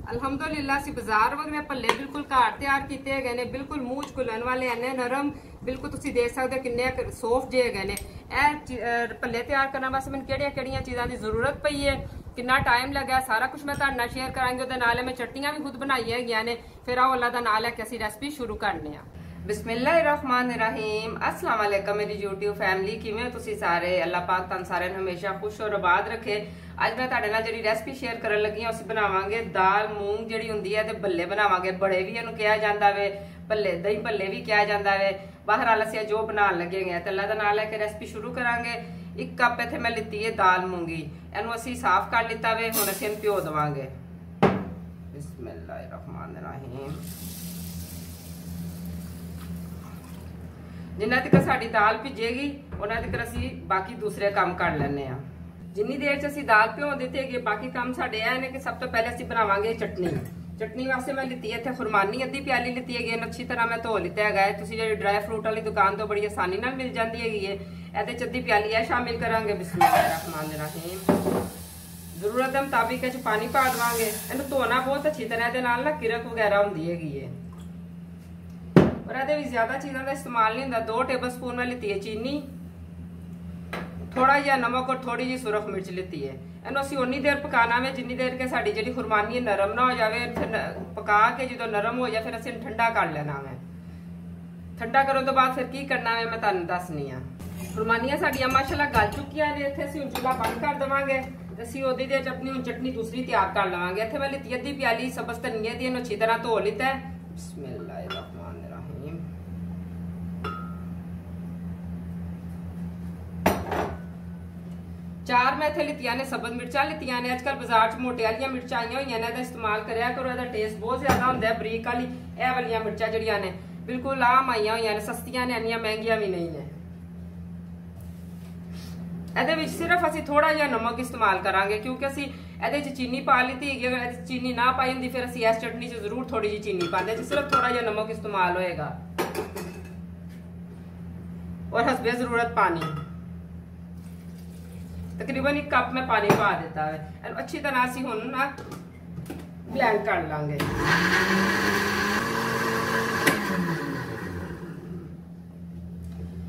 अल्हम्दुलिल्लाह सी बाजार वगैरह भल्ले बिल्कुल घर तैयार किए गए ने, बिल्कुल मूंह च घुलन वाले इन्ने नरम, बिल्कुल तुसी देख सकते किन्ने सॉफ्ट जे गए ने। भल्ले तैयार करने वास्ते मैंने केड़ियां चीज़ों की जरूरत पई है, कितना टाइम लगा, सारा कुछ मैं तुहाडे नाल शेयर करांगी। उहदे नाल मैं चटनियां भी खुद बनाई हैगियां ने। फिर आओ अल्लाह दा नाम लैके असीं रेसिपी शुरू करने आ। बिस्मिल्लाहिर्रहमानिर्रहीम। अस्सलाम वालेकुम मेरी यूट्यूब फैमिली, किवें हो तुसीं सारे? अल्लाह पाक तुहानूं सारिआं नूं हमेशा खुश और आबाद रखे। अज मैं तुहाडे नाल जिहड़ी रेसिपी शेयर करन लगी हां, उस बनावांगे दाल मूंग जिहड़ी हुंदी है ते भल्ले बनावांगे। बड़े भी इहनूं कहा जांदा वे, भल्ले दही भल्ले भी कहा जांदा वे। बहरहाल असीं जो बनाउण लगे हैं ते अल्लाह दा नाम लैके रेसिपी शुरू करांगे। 1 कप इत्थे मैं लित्ती है दाल मूंगी, इहनूं असीं साफ कर लित्ता वे। हुण असीं इहनूं भिओ देवांगे। बिस्मिल्लाहिर्रहमानिर्रहीम। जिन्ना तक साडी दाल भिजेगी उन्ना तक असीं बाकी दूसरे काम कर लैने आ। जिन्नी देर च असीं दाल भिओ दित्ती है, बाकी काम साडे ऐ ने कि सब तो पहले असीं बनावांगे चटनी। चटनी वास्ते मैं लित्ती है इत्थे खुरमानी, अद्धी प्याली लित्ती है। अच्छी तरह मैं धो लित्ता है। तुसीं जिहड़ी ड्राई फ्रूट वाली दुकान तो बड़ी आसानी नाल मिल जाती है। इहदे च अद्धी प्याली है शामिल करांगे। बिस्मिल्लाहिर्रहमानिर्रहीम। जरूरत के मुताबिक पानी पा देवांगे। इहनूं धोना बहुत अच्छी तरह, इहदे नाल ना किरक वगैरह हुंदी है और ये ज्यादा चीज़ों का इस्तेमाल नहीं होता। 2 टेबल स्पून में लिती है चीनी, थोड़ा जिहा नमक और थोड़ी जी सुरख मिर्च लिती है। इन्हू असीं उन्नी देर पकाना है जिन्नी देर के साडी जिहड़ी खुरमानी नरम ना हो जाए। फिर पका के जो नरम हो जाए फिर असीं ठंडा कर लेना है। ठंडा करने तो बाद फिर की करना है मैं तुहानूं दसनी आ। खुरमानियां साडियां माशाअल्लाह गल चुकियां ने। इत्थे असीं चूल्हा बंद कर देवांगे ते असीं ओहदी दे अपनी हुण चटनी दूसरी तैयार कर लवांगे। इत्थे मैं लित्ती अद्धी प्याली सब्ज़ धनिया दी, इहनूं अच्छी तरह धो लित्ता है। बिस्मिल्लाहिर्रहमानिर्रहीम। 4 मैं इत्थे लित्तियां ने सब्ज़ मिर्चां लित्तियां ने। अजकल बाजार च मोटे वालियां मिर्चां आईयां होईयां ने, इहदा इस्तेमाल करिया करो। इहदा टेस्ट बहुत ज्यादा हुंदा है। बरीक वाली एह वालियां मिर्चां जिहड़ियां ने बिल्कुल आम आईयां होईयां ने, सस्तियां ने, इन्नियां महंगियां भी नहीं ने। इहदे विच सिर्फ असीं थोड़ा जिहा नमक इस्तेमाल करांगे क्योंकि असीं इहदे च चीनी पा लीती है। अगर इहदे चीनी ना पाई हुंदी फिर असीं इस चटनी च जरूर थोड़ी जी चीनी पांदे। सिर्फ थोड़ा जिहा नमक इस्तेमाल होएगा और हस्बे जरूरत पानी। तकरीबन 1 कप में पानी पा देता है। अच्छी तरह असीं हुण ना ब्लेंड कर लांगे।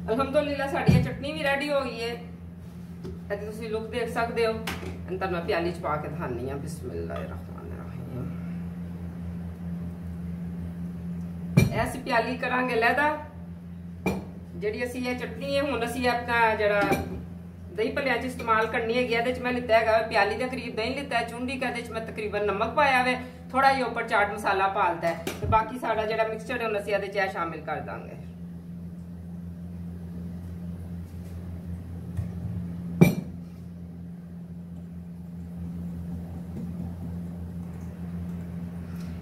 अल्हम्दुलिल्लाह साडी चटनी भी रेडी हो गई है। तुसीं लुक देख सकते हो। अंदर मैं प्याली च पा के दिखानी हां। बिस्मिल्लाहिर्रहमानिर्रहीम। ऐसी प्याली करांगे लैदा जिहड़ी असीं ये चटनी है हुण असीं अपना जिहड़ा दही भल्लियां च इस्तेमाल करनी है। इहदे च मैं लित्ता है प्याली दे करीब दही लित्ता है। चुंडी का इहदे च मैं तकरीबन नमक पाया है, थोड़ा जिहा उपर चाट मसाला पालता है ते बाकी साडा जिहड़ा मिक्सचर है हुण असीं इहदे च शामिल कर दांगे।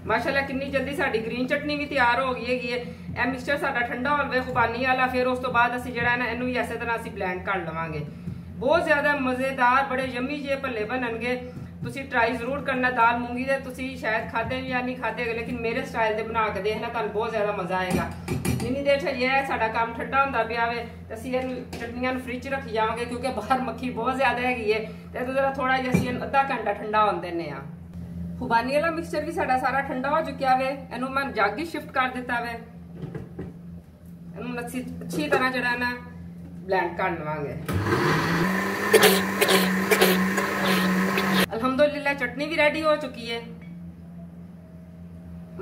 माशाअल्लाह कितनी जल्दी साडी ग्रीन चटनी भी तैयार हो गई है। यह मिक्सचर साडा ठंडा होवे खुबानी वाला, फिर उस तो बाद असीं जिहड़ा ना इहनूं भी इसे तरह असीं ब्लेंड कर लवांगे। बहुत ज्यादा मजेदार बड़े यम्मी जे भल्ले बनणगे। तुसीं ट्राई जरूर करना। दाल मूंगी दे तुसीं शायद खादे या नहीं खादे, लेकिन मेरे स्टाइल दे बना के देखना, तुहानूं बहुत ज्यादा मजा आएगा। जिन्नी देर च यह साडा काम ठंडा हुंदा पिया वे ते असीं चटनियां नूं फ्रिज च रखी जावांगे क्योंकि बाहर मक्खी बहुत ज्यादा हैगी है ते जरा थोड़ा जिहा असीं अद्धा घंटा ठंडा होण दिंदे आ। खुबानी वाला मिक्सचर भी साडा सारा ठंडा हो चुकिया वे। इहनूं मैं जग शिफ्ट कर दिता वे। इहनूं अच्छी तरह जिहड़ा ना ब्लेंड कर लवांगे। अल्हम्दुलिल्लाह चटनी भी रेडी हो चुकी है।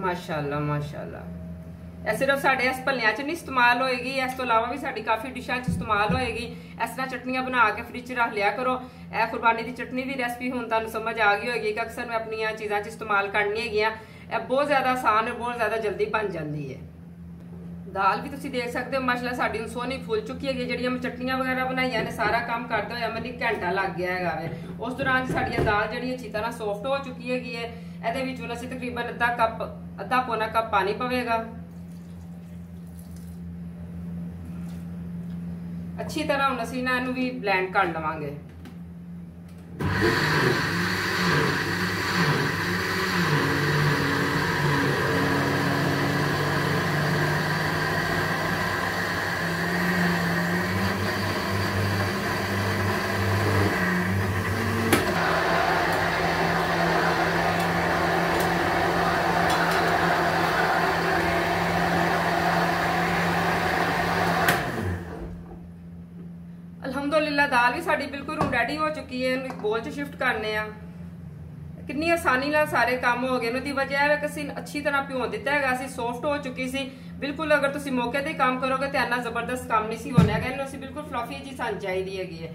माशाअल्लाह माशाअल्लाह। सिर्फ साडे इस भल्लियां च नहीं इस्तेमाल होएगी, इस तो अलावा भी साडी काफी डिशां च इस्तेमाल होएगी। इस तरह चटनियां बना के फ्रिज च रख लिया करो। ए कुर्बानी दी चटनी दी रेसिपी हुण तुहानूं समझ आ गई होएगी कि अक्सर मैं अपनी चीज़ां च इस्तेमाल करनी हैगियां। बहुत ज्यादा आसान और बहुत ज्यादा जल्दी बन जाती है। दाल भी तुसीं देख सकते हो माशाअल्लाह साडी हुण सोहनी फुल चुकी है। जिहड़ियां मैं चटनियां वगैरह बनाईयां ने सारा काम करदे होया मैनूं 1 घंटा लग गया हैगा वे। उस दौरान साडी दाल जिहड़ी अच्छी तरह सॉफ्ट हो चुकी हैगी है। इहदे विच हुण असीं तकरीबन अद्धा पौना कप पानी पवेगा। अच्छी तरह हुण असीं ना इहनूं भी ब्लेंड कर लवांगे। ਦਾਲ ਵੀ ਸਾਡੀ ਬਿਲਕੁਲ ਹੁਣ ਰੈਡੀ ਹੋ ਚੁੱਕੀ ਹੈ, ਇਹਨੂੰ ਬੋਲ 'ਚ ਸ਼ਿਫਟ ਕਰਨੇ ਆ। ਕਿੰਨੀ ਆਸਾਨੀ ਨਾਲ ਸਾਰੇ ਕੰਮ ਹੋ ਗਏ। ਉਹਦੀ ਵਜ੍ਹਾ ਹੈ ਕਿ ਅਸੀਂ ਅੱਛੀ ਤਰ੍ਹਾਂ ਭਿਓ ਦਿੱਤਾ ਹੈਗਾ ਸੀ, ਸੌਫਟ ਹੋ ਚੁੱਕੀ ਸੀ ਬਿਲਕੁਲ। ਅਗਰ ਤੁਸੀਂ ਮੌਕੇ ਤੇ ਕੰਮ ਕਰੋਗੇ ਤੇ ਇੰਨਾ ਜ਼ਬਰਦਸਤ ਕੰਮ ਨਹੀਂ ਸੀ ਹੋਣਾ ਹੈਗਾ। ਇਹਨੂੰ ਅਸੀਂ ਬਿਲਕੁਲ ਫਲਫੀ ਜੀ ਸਾਨੂੰ ਚਾਹੀਦੀ ਹੈਗੀ ਹੈ।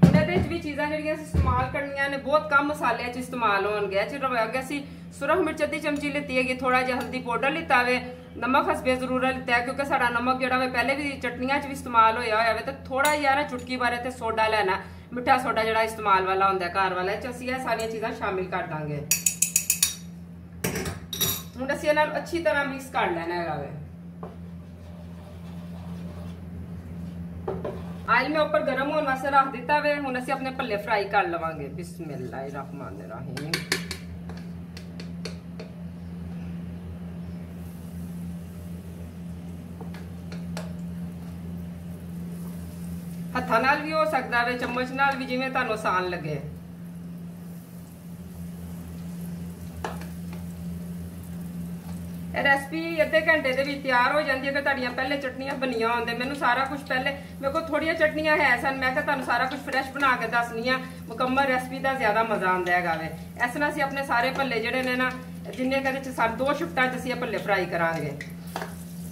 ਇਹਦੇ ਵਿੱਚ ਵੀ ਚੀਜ਼ਾਂ ਜਿਹੜੀਆਂ ਅਸੀਂ ਇਸਤੇਮਾਲ ਕਰਨੀਆਂ ਨੇ ਬਹੁਤ ਕਮ ਮਸਾਲਿਆਂ 'ਚ ਇਸਤੇਮਾਲ ਹੋਣਗੇ। ਅੱਗੇ ਅਸੀਂ ਸੁਰਖ ਮਿਰਚ ਅੱਧੀ ਚਮਚੀ ਲਿੱਤੀ ਹੈਗੀ, ਥੋੜਾ ਜਿਹਾ ਹਲਦੀ ਪਾਊਡਰ ਲਿੱਤਾ ਵੇ, ਨਮਕ ਹਸਬੇ ਜ਼ਰੂਰਤ ਲਿੱਤਾ ਹੈ ਕਿਉਂਕਿ ਸਾਡਾ ਨਮਕ ਜਿਹੜਾ ਵੇ ਪਹਿਲੇ ਵੀ ਚਟਨੀਆਂ 'ਚ ਵੀ ਇਸਤੇਮਾਲ ਹੋਇਆ ਹੋਇਆ ਵੇ। ਤੇ ਥੋੜਾ ਜਿਹਾ ਨਾ ਚੁਟਕੀ ਬਾਰੇ ਤੇ ਸੋਡਾ ਲੈਣਾ, ਮਿੱਠਾ ਸੋਡਾ ਜਿਹੜਾ ਇਸਤੇਮਾਲ ਵਾਲਾ ਹੁੰਦਾ ਘਰ ਵਾਲਾ, ਇਹ 'ਚ ਅਸੀਂ ਇਹ ਸਾਰੀਆਂ ਚੀਜ਼ਾਂ ਸ਼ਾਮਿਲ ਕਰ ਦਾਂਗੇ। ਹੁਣ ਅਸੀਂ ਇਹਨਾਂ ਨੂੰ ਅੱਛੀ ਤਰ੍ਹਾਂ ਮਿਕਸ ਕਰ ਲੈਣਾ ਹੈਗਾ ਵੇ। ਆਇਲ ਮੈਂ ਉੱਪਰ ਗਰਮ ਹੋਣ ਵਾਸਤੇ ਰੱਖ ਦਿੱਤਾ ਵੇ। ਹੁਣ ਅਸੀਂ ਆਪਣੇ ਭੱਲੇ ਫਰਾਈ ਕਰ ਲਵਾਂਗੇ। ਬਿਸਮਿल्लाहिर्रहमानिर्रहीम। ਹੱਥਾਂ ਨਾਲ ਵੀ ਹੋ ਸਕਦਾ ਵੇ, ਚਮਚ ਨਾਲ ਵੀ, ਜਿਵੇਂ ਤੁਹਾਨੂੰ ਆਸਾਨ ਲੱਗੇ। रेसिपी अद्धे घंटे ਦੇ ਵਿੱਚ ਤਿਆਰ ਹੋ ਜਾਂਦੀ ਹੈ ਕਿ ਤੁਹਾਡੀਆਂ ਪਹਿਲੇ ਚਟਨੀਆਂ ਬਣੀਆਂ ਹੁੰਦੇ। ਮੈਨੂੰ ਸਾਰਾ ਕੁਝ ਪਹਿਲੇ ਮੇਰੇ ਕੋਲ ਥੋੜੀਆਂ ਚਟਨੀਆਂ ਹੈ ਸਨ, ਮੈਂ ਕਿਹਾ ਤੁਹਾਨੂੰ ਸਾਰਾ ਕੁਝ ਫਰੈਸ਼ ਬਣਾ ਕੇ ਦੱਸਣੀ ਆ। ਮੁਕੰਮਲ ਰੈਸਿਪੀ ਦਾ ਜ਼ਿਆਦਾ ਮਜ਼ਾ ਆਉਂਦਾ ਹੈਗਾ ਵੇ। ਇਸ ਤਰ੍ਹਾਂ ਅਸੀਂ ਆਪਣੇ ਸਾਰੇ ਭੱਲੇ ਜਿਹੜੇ ਨੇ ਨਾ, ਜਿੰਨੇ ਕਦੇ ਚ ਸਾਡੇ 2 ਸ਼ਿਫਟਾਂ 'ਚ ਅਸੀਂ ਇਹ ਭੱਲੇ ਫਰਾਈ ਕਰਾਂਗੇ।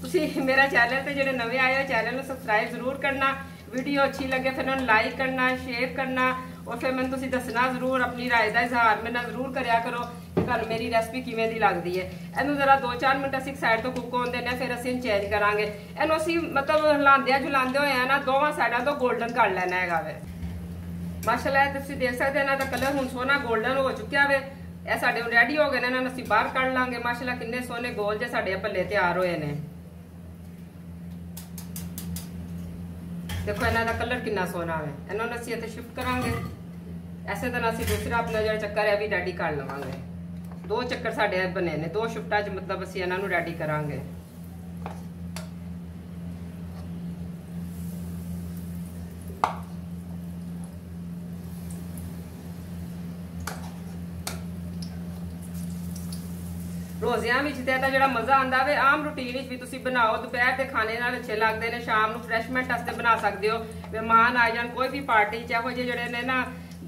ਤੁਸੀਂ ਮੇਰਾ ਚੈਨਲ ਤੇ ਜਿਹੜੇ ਨਵੇਂ ਆਏ ਹੋ ਚੈਨਲ ਨੂੰ ਸਬਸਕ੍ਰਾइब ਜ਼ਰੂਰ करना। वीडियो अच्छी लगे फिर उन्हें लाइक करना, शेयर करना और फिर मैं तुसी दसना जरूर, अपनी राय का इजहार मेरे नाल जरूर करया करो कि तुहानू मेरी रेसिपी किवें दी लगदी है। इहनू जरा 2-4 मिनट असीं साइड तो कुक होण देने, फिर असीं चेंज करांगे। इहनू असीं मतलब हिलांदे झुलांदे होए ना दोवां साइडां तो गोल्डन कर लेना हैगा वे। माशाअल्लाह तुसीं देख सकदे इहनां दा कलर हुण सोहना गोल्डन हो चुक्या वे। ਇਹ ਸਾਡੇ ਹੁਣ ਰੈਡੀ ਹੋ ਗਏ ਨੇ, ਇਹਨਾਂ ਨੂੰ ਅਸੀਂ ਬਾਹਰ ਕੱਢ ਲਾਂਗੇ। ਮਾਸ਼ਾਅੱਲਾ ਕਿੰਨੇ ਸੋਹਣੇ ਗੋਲ ਜੇ ਸਾਡੇ ਭੱਲੇ ਤਿਆਰ ਹੋਏ ਨੇ। देखो इन्हों का कलर कितना सोहना है। इन्होंने असीं इत्थे शिफ्ट करांगे। इसे तरह असीं दूसरा अपना जो चक्कर है भी रेडी कर लवांगे। 2 चक्कर साडे बने ने, 2 शिफ्टां च मतलब असीं इन्हां नूं रेडी करांगे। रोजियां विच ते दा जिहड़ा मजा आंदा वे आम रूटीन विच भी तुसीं बनाओ, दोपहर दे खाने नाल अच्छे लगदे ने, शाम नूं फ्रैशमेंट वास्ते बना सकदे हो। मेहमान आ जाण कोई भी पार्टी च इहो जिहे जिहड़े ने ना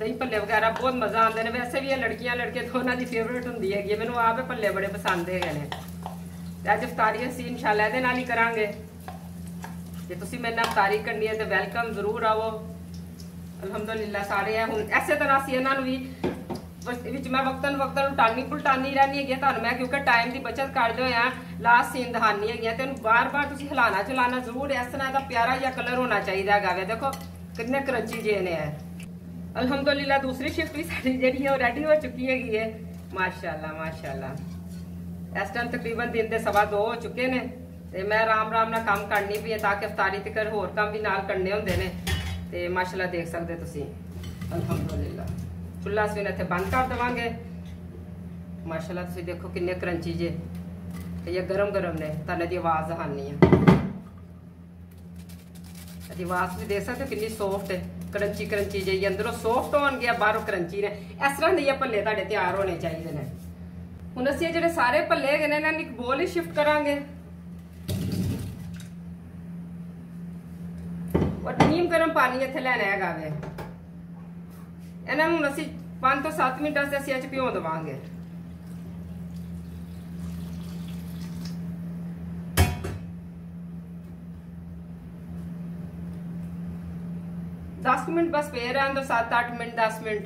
दही भल्ले वगैरह बहुत मजा आंदे ने। वैसे भी ये लड़कियां लड़के दोनों दी फेवरेट हुंदी हैगी। मैनूं आप भल्ले बड़े पसंद हैगे ने। ते अज इफ्तारी असीं इंशाअल्लाह इहदे नाल ही करांगे। जे तुसीं मेरे नाल इफ्तारी करनी है तो वेलकम जरूर आओ। अल्हम्दुलिल्लाह सारे है। हुण इसे तरह असीं इन्हां नूं भी मैं वक्तन उल्टानी पुलटानी रहनी है तुहानूं मैं, क्योंकि टाइम की बचत करदे होए लास्ट सीन दिखानी है। तो बार बार तुसीं हिलाना चलाना जरूर। इस तरह का प्यारा जिहा कलर होना चाहिए हैगा वे। देखो कितने क्रंची जे ने है। अल्हम्दुलिल्लाह दूसरी शिफ्ट भी साडी जिहड़ी है रेडी हो चुकी हैगी है। माशाअल्लाह माशाअल्लाह। इस टाइम तकरीबन 3 ते 2:15 हो चुके ने ते मैं आराम आराम नाल काम करनी पई है ताकि इफ्तारी तक होर काम भी नाल करने हुंदे ने। ते माशाअल्लाह देख सकदे तुसीं। अल्हम्दुलिल्लाह चुल्हा असीं इत्थे बंद कर देवांगे। माशाअल्लाह तुसीं देखो किन्ने क्रंची जे ते ये गरम गरम ने। तुहानूं दी आवाज़ दिखानी है। दी आवाज़ भी देख सकते हो कितनी सॉफ्ट है, क्रंची क्रंची जे। अंदरों सॉफ्ट होणगे बाहरों क्रंची ने। इस तरह दे भल्ले तुहाडे तैयार होने चाहिए ने। हुण असीं जिहड़े सारे भल्ले हैगे ने इन्हां नूं इक बोल ही शिफ्ट करांगे और नीम गरम पानी इत्थे लैना हैगा वे। इन्हां नूं असीं 5 ਤੋਂ 7 मिनट वास्ते असीं इह भिओ देवांगे। दस मिनट बस पे रहन दो, 7-8 मिनट 10 मिनट।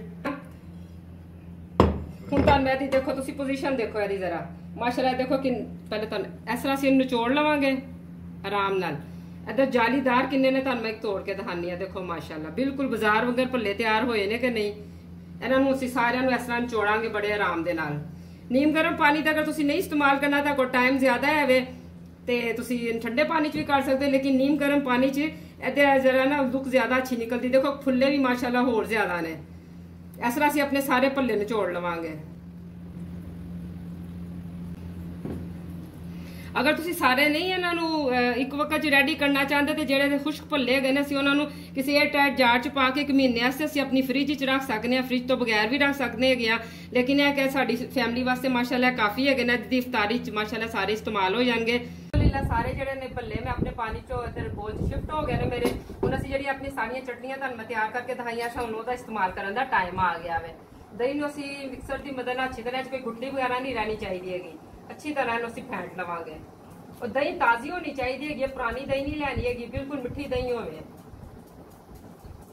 हुण तुहानूं इहदी देखो तुसीं पोजीशन देखो इहदी जरा। माशाअल्लाह देखो कि पहले तुहानूं इस तरह असीं निचोड़ लवांगे आराम नाल। इधर जालीदार किन्ने ने तुहानूं मैं तोड़ के दिखानी है। देखो माशाअल्लाह बिल्कुल बाजार वंगर भल्ले तैयार होए ने कि नहीं। इन्हां नूं असीं सारिआं नूं इस तरह निचोड़ांगे बड़े आराम दे नाल। नीम गर्म पानी दा अगर तुसीं नहीं इस्तेमाल करना तां कोई टाइम ज्यादा है वे ते तुसीं ठंडे पानी च भी कर सकदे, लेकिन नीम गर्म पानी च इहदे जरा ना लुक ज्यादा अच्छी निकलदी। देखो फुल्ले भी माशाअल्लाह होर ज्यादा ने। इस तरह असीं अपने सारे भल्ले निचोड़ लवांगे। अगर तुसीं सारे नहीं इन्हां नूं एक वक्त च रेडी करना चाहते तो जेहड़े खुश्क भल्ले हैगे ने असीं उन्हां नूं किसी एयरटाइट जार च पा के 1 महीने वास्ते असीं अपनी फ्रिज च रख सकने हैं। फ्रिज तो बगैर भी रख सकने हैगे आ, लेकिन यह कि साडी फैमिली वास्ते माशाअल्लाह काफ़ी हैगे ने। दी इफ्तारी च माशाअल्लाह सारे इस्तेमाल हो जाएंगे। अल्हम्दुलिल्लाह सारे ਜਿਹੜੇ ਨੇ ਭੱਲੇ ਮੈਂ ਆਪਣੇ ਪਾਣੀ ਚੋਂ ਇਧਰ ਬੋਲ ਸ਼ਿਫਟ ਹੋ ਗਏ ਨੇ ਮੇਰੇ। ਹੁਣ ਅਸੀਂ ਜਿਹੜੀ ਆਪਣੀ ਸਾਰੀਆਂ ਚਟਨੀਆਂ ਤੁਹਾਨੂੰ ਮੈਂ ਤਿਆਰ ਕਰਕੇ ਦਿਖਾਈਆਂ ਸਾਨੂੰ ਉਹਦਾ ਇਸਤੇਮਾਲ ਕਰਨ ਦਾ ਟਾਈਮ ਆ ਗਿਆ ਵੇ। ਦਹੀਂ ਨੂੰ ਅਸੀਂ ਮਿਕਸਰ ਦੀ ਮਦਦ ਨਾਲ ਅੱਛੀ ਤਰ੍ਹਾਂ ਕੋਈ ਗੁਠਲੀ ਵਗੈਰਾ ਨਹੀਂ ਰਹਿਣੀ ਚਾਹੀਦੀ ਹੈਗੀ, ਅੱਛੀ ਤਰ੍ਹਾਂ ਇਹਨੂੰ ਅਸੀਂ ਫੈਂਟ ਲਵਾਂਗੇ। और दही ताजी होनी चाहिए है, पुरानी दही नहीं लैनी है, बिल्कुल मिठी दही होवे,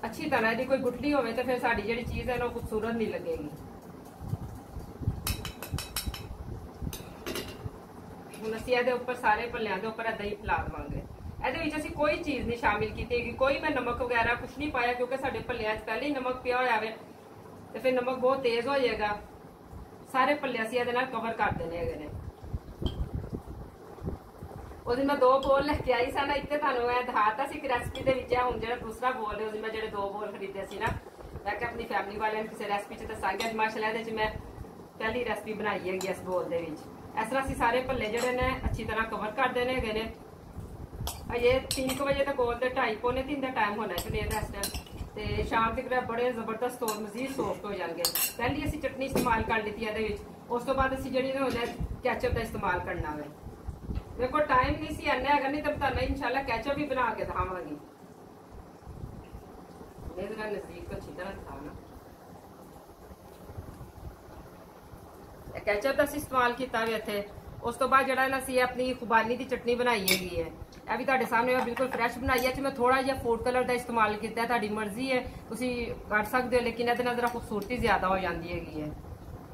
अच्छी तरह की कोई गुठली होवे तो फिर साडी जिहड़ी चीज है ना खूबसूरत नहीं लगेगी। हुण असीं इहदे उपर सारे भल्लियां दे उपर दही फैला देवांगे। इहदे विच असीं कोई चीज नहीं शामिल कीती, कोई मैं नमक वगैरह कुछ नहीं पाया क्योंकि साडे भल्लियां च पहले ही नमक पिया होया वे ते फिर नमक बहुत तेज हो जाएगा। सारे भल्ले असीं इहदे नाल कवर कर देने हैगे ने। उस दिन मैं 2 बोल लेके आई सा ना, इतने थानू मैं दिखाता सी रेसिपी दे विच। हुण जेहड़ा दूसरा बोल है उस दिन मैं जेहड़े 2 बोल खरीदे सी ना, मैं अपनी फैमिली वाले किसी रेसिपी च दसांगे। माशाअल्लाह इहदे च मैं पहली रेसिपी बनाई है इस बोल दे विच। इस तरह असीं सारे भल्ले जेहड़े ने अच्छी तरह कवर कर देने हैगे ने। अजे 3 बजे तक बोल दे 2:30 पौने 3 का टाइम होना चाहिए इस टाइम ते शाम तक बड़े जबरदस्त और मजीद सॉफ्ट हो जाएंगे। पहली असीं चटनी इस्तेमाल कर ली इहदे विच, उस तो बाद असीं जेहड़ी होंदा कैचअप का इस्तेमाल करना है। मेरे को टाइम नहीं सी आना है, नहीं तो मैं इंशाल्लाह कैचअप भी बना के दिखावांगी। नजदीक अच्छी तरह दिखाना कैचअप का इस्तेमाल किया इत्थे। उस तो बाद जिहड़ा ना सी अपनी खुबानी की चटनी बनाई हैगी है, यह भी तुहाडे सामने मैं बिल्कुल फ्रैश बनाई है। मैं थोड़ा जिहा फूड कलर का इस्तेमाल किया, तुहाडी मर्जी है तुसीं कर सकते हो, लेकिन इहदे नाल जरा खूबसूरती ज्यादा हो जाती हैगी है।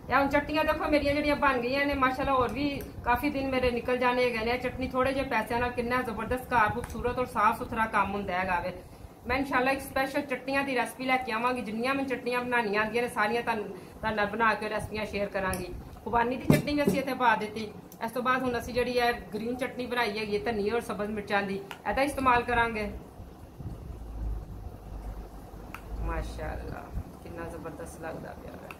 या हम चटनियां देखो मेरिया जड़ियां बन गई ने माशाल्लाह, और भी काफी दिन मेरे निकल जाने गए। चटनी थोड़े जे पैसों नाल कितना जबरदस्त घर खूबसूरत और साफ सुथरा काम होंदा है वे। मैं इंशाल्लाह एक स्पेशल चटनियां की रेसिपी लैके आवांगी, जिन्नियां मैं चटनियां बनानियां आंदियां ने सारियां तुहाडे बना के रेसिपियां शेयर करांगी। खुबानी की चटनी भी असीं इत्थे पा दित्ती। इस तो बाद हुण असीं जिहड़ी है ग्रीन चटनी बनाई है धनिया और सब्ज मिर्चां दी, इहदा इस्तेमाल करांगे। माशाल्लाह कितना जबरदस्त लगदा पिया है।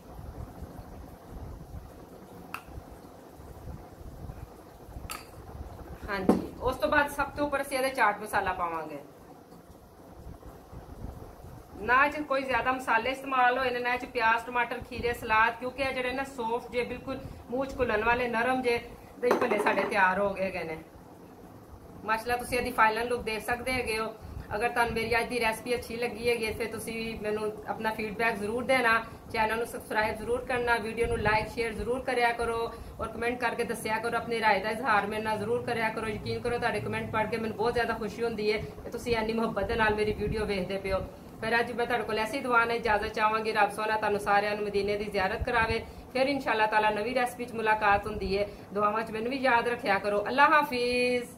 हाँ जी, उस तो बाद सब तो ऊपर असीं इहदे चाट मसाला पावांगे। ना च कोई ज्यादा मसाले इस्तेमाल होए ने, ना च प्याज टमाटर खीरे सलाद, क्योंकि ये जेहड़े ना सॉफ्ट जे बिल्कुल मूंह च घुलण वाले नरम जे दही भल्ले साडे तैयार हो गए ने। माशाल्लाह तुसीं इहदी फाइनल लुक देख सकते हैगे हो। अगर तुहानूं मेरी अज की रेसिपी अच्छी लगी है फिर तुसीं मैनूं अपना फीडबैक जरूर देना, चैनल नूं सबसक्राइब जरूर करना, वीडियो नूं लाइक शेयर जरूर करया करो और कमेंट करके दस्सिया करो, अपनी राय का इजहार मेरे नाल जरूर करया करो। यकीन करो तुहाडे कमेंट पढ़ के मैनूं बहुत ज्यादा खुशी होंदी है कि तुसीं इन्नी मुहब्बत दे नाल मेरी वीडियो वेखदे पे हो। फिर अज मैं तुहाडे कोल ऐसी दुआ ने इजाजत चाहांगी, रब सोना तुहानूं सारिआं नूं मदीने दी ज़ियारत करावे। फिर इंशाअल्लाह ताला नवी रेसिपी च मुलाकात हुंदी है। दुआवां च मैनूं भी याद रखिया करो। अल्लाह हाफिज।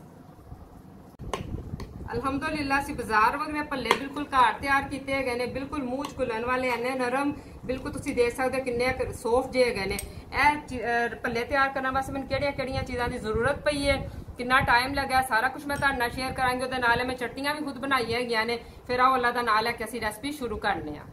अल्हम्दुलिल्लाह सी बाजार वगैरह भल्ले बिल्कुल घर तैयार किए गए ने, बिल्कुल मूँह च घुलण वाले इन्ने नरम, बिल्कुल तुसीं देख सकते हो किन्ने सॉफ्ट जे गए ने। भल्ले तैयार करने वास्ते मैंने केड़ियां चीज़ों की जरूरत पई है, कितना टाइम लगा, सारा कुछ मैं तुहाडे नाल शेयर करांगी। उहदे नाल मैं चटनियां भी खुद बनाई हैगियां ने। फिर आओ अल्लाह दा नाम लैके असीं रेसिपी शुरू करने आ।